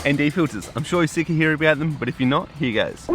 ND filters. I'm sure you're sick of hearing about them, but if you're not, here goes.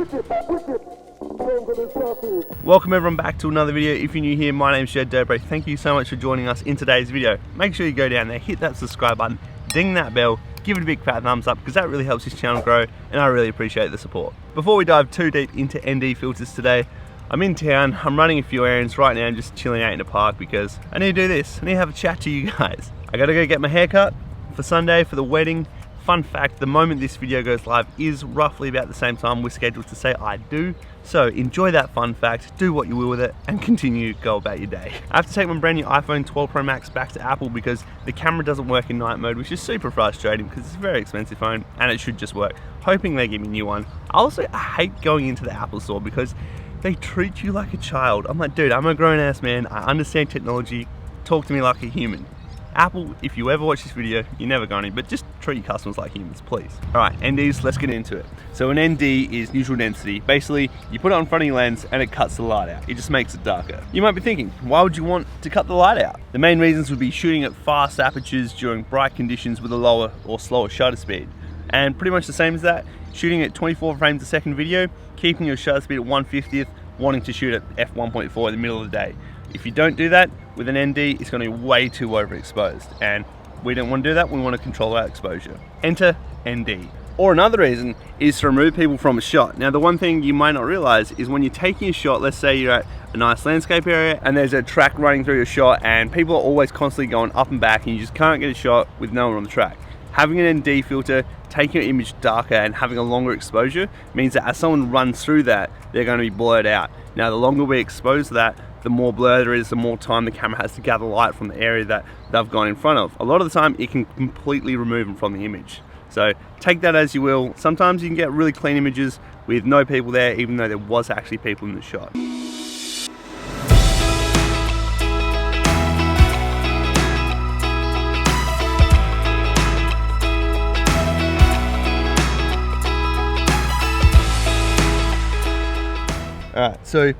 Welcome everyone back to another video. If you're new here, my name's Jed Dobro. Thank you so much for joining us in today's video. Make sure you go down there, hit that subscribe button, ding that bell, give it a big fat thumbs up because that really helps this channel grow and I really appreciate the support. Before we dive too deep into ND filters today, I'm in town, I'm running a few errands right now and just chilling out in the park because I need to do this. I need to have a chat to you guys. I gotta go get my hair cut for Sunday for the wedding. Fun fact, the moment this video goes live is roughly about the same time we're scheduled to say I do. So enjoy that fun fact, do what you will with it, and continue to go about your day. I have to take my brand new iPhone 12 Pro Max back to Apple because the camera doesn't work in night mode, which is super frustrating because it's a very expensive phone and it should just work. Hoping they give me a new one. I hate going into the Apple store because they treat you like a child. I'm like, dude, I'm a grown ass man, I understand technology, talk to me like a human. Apple, if you ever watch this video, you're never going to, but just treat your customers like humans, please. All right, NDs, let's get into it. So an ND is neutral density. Basically, you put it on front of your lens and it cuts the light out. It just makes it darker. You might be thinking, why would you want to cut the light out? The main reasons would be shooting at fast apertures during bright conditions with a lower or slower shutter speed. And pretty much the same as that, shooting at 24 frames a second video, keeping your shutter speed at 1/50th, wanting to shoot at f1.4 in the middle of the day. If you don't do that, with an ND, it's going to be way too overexposed, and we don't want to do that. We want to control our exposure. Enter ND. Or another reason is to remove people from a shot. Now, the one thing you might not realize is when you're taking a shot, let's say you're at a nice landscape area and there's a track running through your shot and people are always constantly going up and back and you just can't get a shot with no one on the track. Having an ND filter, taking your image darker and having a longer exposure means that as someone runs through that, they're going to be blurred out. Now, the longer we expose that, the more blur there is, the more time the camera has to gather light from the area that they've gone in front of. A lot of the time, it can completely remove them from the image. So take that as you will. Sometimes you can get really clean images with no people there, even though there was actually people in the shot. Alright, so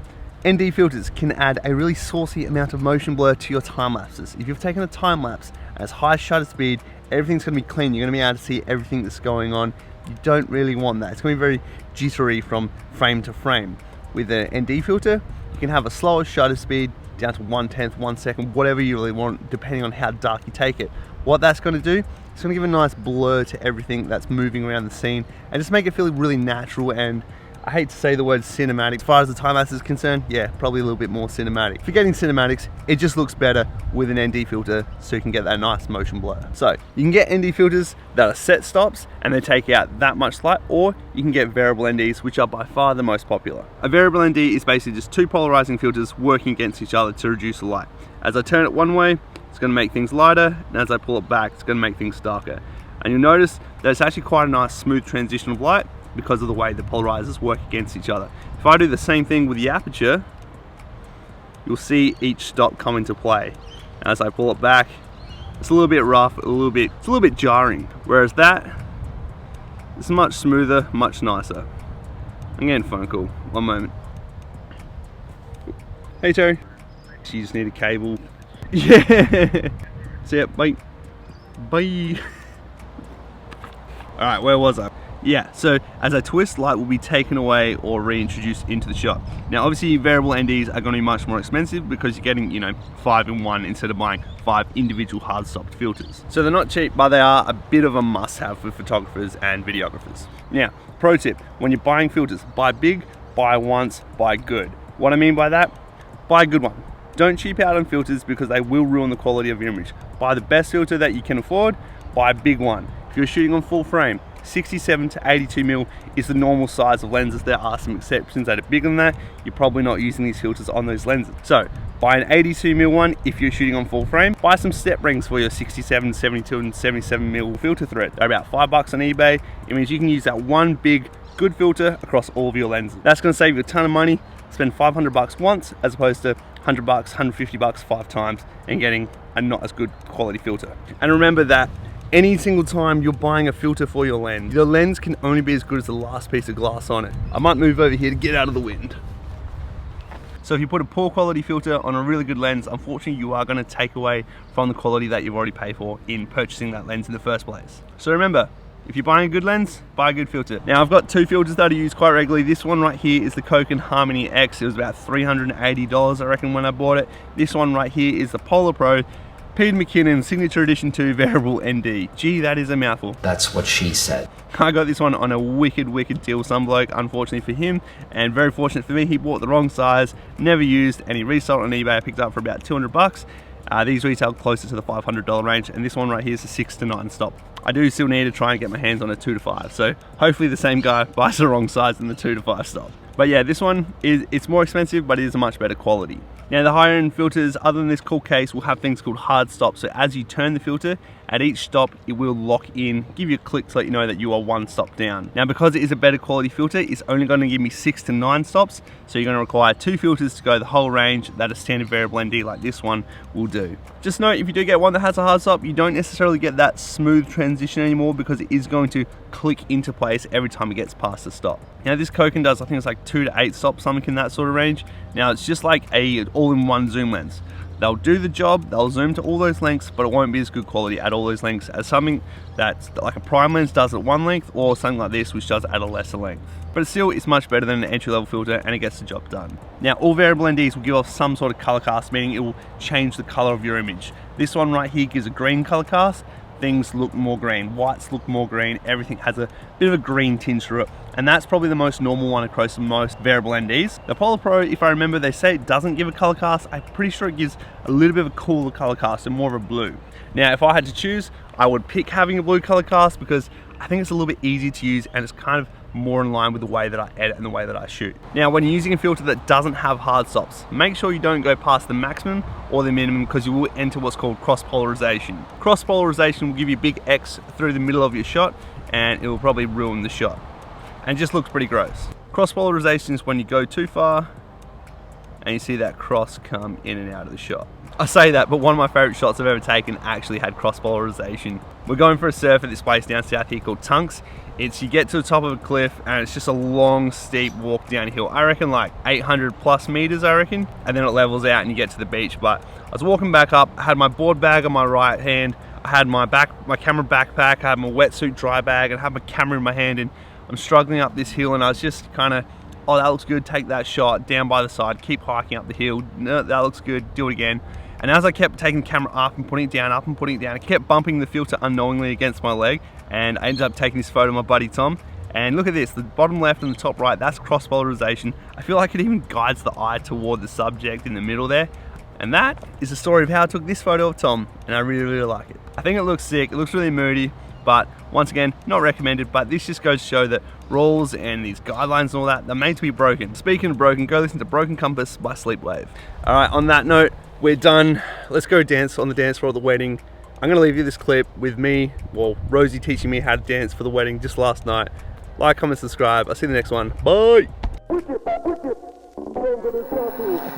ND filters can add a really saucy amount of motion blur to your time lapses. If you've taken a time lapse at high shutter speed, everything's going to be clean. You're going to be able to see everything that's going on. You don't really want that. It's going to be very jittery from frame to frame. With an ND filter, you can have a slower shutter speed down to 1/10, 1 second, whatever you really want, depending on how dark you take it. What that's going to do, it's going to give a nice blur to everything that's moving around the scene and just make it feel really natural. And I hate to say the word cinematic. As far as the time lapse is concerned, yeah, probably a little bit more cinematic. Forgetting cinematics, it just looks better with an ND filter so you can get that nice motion blur. So you can get ND filters that are set stops and they take out that much light, or you can get variable NDs, which are by far the most popular. A variable ND is basically just two polarizing filters working against each other to reduce the light. As I turn it one way, it's going to make things lighter, and as I pull it back, it's going to make things darker. And you'll notice that it's actually quite a nice smooth transition of light because of the way the polarizers work against each other. If I do the same thing with the aperture, you'll see each stop come into play. As I pull it back, it's a little bit rough, it's a little bit jarring. Whereas that, it's much smoother, much nicer. I'm getting a phone call, one moment. Hey Terry. You just need a cable. Yeah. See ya, bye. Bye. All right, where was I? Yeah, so as I twist, light will be taken away or reintroduced into the shot. Now, obviously, variable NDs are going to be much more expensive because you're getting, 5 in 1 instead of buying 5 individual hard-stopped filters. So they're not cheap, but they are a bit of a must-have for photographers and videographers. Now, pro tip, when you're buying filters, buy big, buy once, buy good. What I mean by that, buy a good one. Don't cheap out on filters because they will ruin the quality of your image. Buy the best filter that you can afford, buy a big one. If you're shooting on full frame, 67 to 82mm is the normal size of lenses. There are some exceptions that are bigger than that. You're probably not using these filters on those lenses. So buy an 82mm one if you're shooting on full frame. Buy some step rings for your 67, 72 and 77mm filter thread. They're about $5 on eBay. It means you can use that one big good filter across all of your lenses. That's going to save you a ton of money. Spend $500 once as opposed to $100, $150 5 times and getting a not as good quality filter. And remember that any single time you're buying a filter for your lens can only be as good as the last piece of glass on it. I might move over here to get out of the wind. So if you put a poor quality filter on a really good lens, unfortunately you are going to take away from the quality that you've already paid for in purchasing that lens in the first place. So remember, If you're buying a good lens, buy a good filter. Now I've got two filters that I use quite regularly. This one right here is the Koken Harmony X. It was about $380 I reckon when I bought it. This one right here is the Polar Pro Peter McKinnon Signature Edition 2 Variable ND. Gee, that is a mouthful. That's what she said. I got this one on a wicked deal, some bloke, unfortunately for him, and very fortunate for me. He bought the wrong size, never used, and he resold on eBay. I picked it up for about 200 bucks. These retail closer to the $500 range, and this one right here is a 6 to 9 stop. I do still need to try and get my hands on a 2 to 5, so hopefully the same guy buys the wrong size than the 2 to 5 stop. But yeah, this one it's more expensive, but it is a much better quality. Now the higher end filters, other than this cool case, will have things called hard stops. So as you turn the filter, at each stop, it will lock in, give you a click to let you know that you are one stop down. Now because it is a better quality filter, it's only going to give me 6 to 9 stops. So you're going to require 2 filters to go the whole range that a standard variable ND like this one will do. Just note, if you do get one that has a hard stop, you don't necessarily get that smooth transition anymore because it is going to click into place every time it gets past the stop. Now this Koken does, I think it's like 2 to 8 stops, something in that sort of range. Now it's just like a all-in-one zoom lens. They'll do the job, they'll zoom to all those lengths, but it won't be as good quality at all those lengths as something that's like a prime lens does at one length, or something like this which does at a lesser length. But still, it's much better than an entry-level filter and it gets the job done. Now all variable NDs will give off some sort of color cast, meaning it will change the color of your image. This one right here gives a green color cast. Things look more green, whites look more green, everything has a bit of a green tinge to it, and that's probably the most normal one across most variable NDs. The Polar Pro, if I remember, they say it doesn't give a color cast. I'm pretty sure it gives a little bit of a cooler color cast and more of a blue. Now if I had to choose, I would pick having a blue color cast because I think it's a little bit easier to use and it's kind of more in line with the way that I edit and the way that I shoot. Now when you're using a filter that doesn't have hard stops, make sure you don't go past the maximum or the minimum because you will enter what's called cross polarization. Cross polarization will give you a big X through the middle of your shot and it will probably ruin the shot and just looks pretty gross. Cross polarization is when you go too far and you see that cross come in and out of the shot. I say that, but one of my favorite shots I've ever taken actually had cross polarization. We're going for a surf at this place down south here called Tunks. You get to the top of a cliff and it's just a long steep walk downhill. I reckon like 800 plus meters I reckon, and then it levels out and you get to the beach. But I was walking back up, I had my board bag on my right hand, I had my camera backpack, I had my wetsuit dry bag, and I had my camera in my hand, and I'm struggling up this hill and I was just kind of, oh that looks good, take that shot, down by the side, keep hiking up the hill, no, that looks good, do it again. And as I kept taking the camera up and putting it down, I kept bumping the filter unknowingly against my leg, and I ended up taking this photo of my buddy Tom. And look at this, the bottom left and the top right, that's cross polarization. I feel like it even guides the eye toward the subject in the middle there. And that is the story of how I took this photo of Tom, and I really like it. I think it looks sick, it looks really moody, but once again, not recommended, but this just goes to show that rules and these guidelines and all that, they're made to be broken. Speaking of broken, go listen to Broken Compass by Sleepwave. All right, on that note, we're done. Let's go dance on the dance floor of the wedding. I'm gonna leave you this clip with me, well, Rosie teaching me how to dance for the wedding just last night. Like, comment, subscribe. I'll see you in the next one. Bye.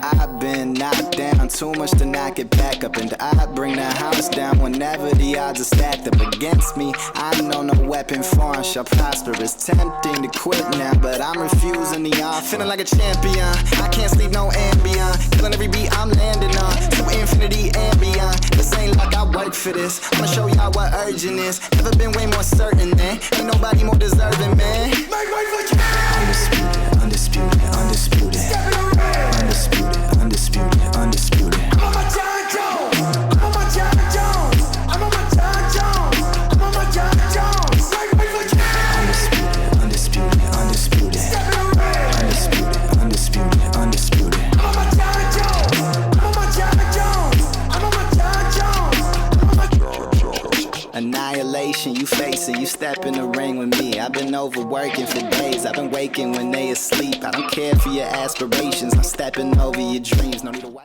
I've been knocked down too much to knock it back up, and I bring the house down whenever the odds are stacked up against me. I know no weapon foreign shall prosper. It's tempting to quit now, but I'm refusing the offer. Feeling like a champion, I can't sleep no Ambien. Killing every beat I'm landing on, to infinity and beyond. This ain't like I work for this. Wanna show y'all what urgent is. Never been way more certain than, ain't nobody more deserving, man. Make way for you. Undisputed, undisputed, undisputed. Undisputed, undisputed. I'm on my John Jones. I'm on my John Jones. I'm on my John Jones. I'm on my John Jones. Undisputed, undisputed, undisputed. Undisputed, undisputed, undisputed. I'm on my John Jones. I'm on my John Jones. I'm on my John Jones. I'm on my John Jones. Annihilation you facing, you step in the ring with me. I've been overworking for days. I've been waking when they asleep. I don't care for your aspirations. I'm stepping over your dreams. No need to